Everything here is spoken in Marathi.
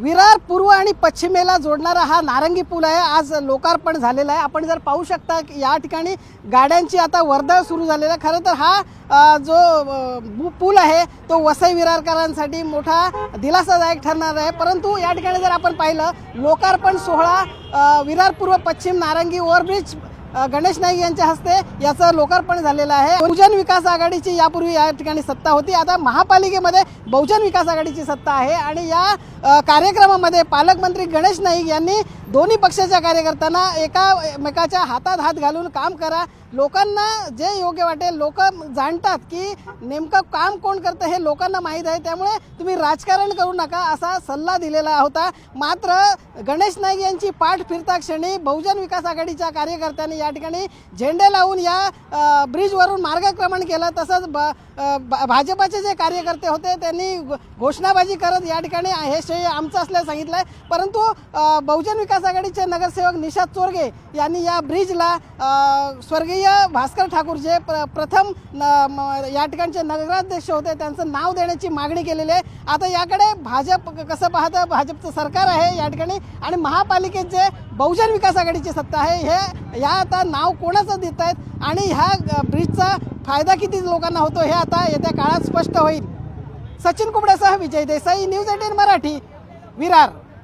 विरार पूर्व आणि पश्चिमेला जोडणारा हा नारंगी पूल आहे, आज लोकार्पण झालेला आहे। आपण जर पाहू शकता की या ठिकाणी गाड्यांची आता वर्दळ सुरू झालेली आहे। खरं तर हा जो पूल आहे तो वसई विरारकरांसाठी मोठा दिलासादायक ठरणार आहे। परंतु या ठिकाणी जर आपण पाहिलं लोकार्पण सोहळा विरार पूर्व पश्चिम नारंगी ओव्हरब्रिज गणेश नाईक यांच्या हस्ते याचं लोकार्पण झालेलं आहे। बहुजन विकास आघाडीची यापूर्वी या ठिकाणी सत्ता होती, आता महापालिकेमध्ये बहुजन विकास आघाडीची सत्ता आहे आणि या कार्यक्रमामध्ये पालकमंत्री गणेश नाईक यांनी दोन्ही पक्षाच्या कार्यकर्त्यांना एकामेकाच्या हातात हात घालून काम करा, लोकांना जे योग्य वाटेल, लोक जाणतात की नेमकं काम कोण करतं हे लोकांना माहीत आहे, त्यामुळे तुम्ही राजकारण करू नका असा सल्ला दिलेला होता। मात्र गणेश नाईक यांची पाठ फिरता क्षणी बहुजन विकास आघाडीच्या कार्यकर्त्यांनी या ठिकाणी झेंडे लावून या ब्रिजवरून मार्गक्रमण केलं। तसंच भाजपाचे जे कार्यकर्ते होते त्यांनी घोषणाबाजी करत या ठिकाणी हे श्रेय आमचं असल्याचं सांगितलं आहे। परंतु बहुजन विकास आघाडीचे नगरसेवक निशात चोरगे यांनी या ब्रिजला स्वर्गीय भास्कर ठाकूर जे प्रथम या ठिकाणचे नगराध्यक्ष होते त्यांचं नाव देण्याची मागणी केलेली आहे। आता याकडे भाजप कसं पाहतं, भाजपचं सरकार आहे या ठिकाणी आणि महापालिकेत जे बहुजन विकास आघाडीची सत्ता आहे, हे या आता नाव कोणाचं देत आहेत आणि ह्या ब्रिजचा फायदा किती लोकांना होतो हे आता येत्या काळात स्पष्ट होईल। सचिन कुबड्यासह विजय देसाई, न्यूज 18 मराठी, विरार।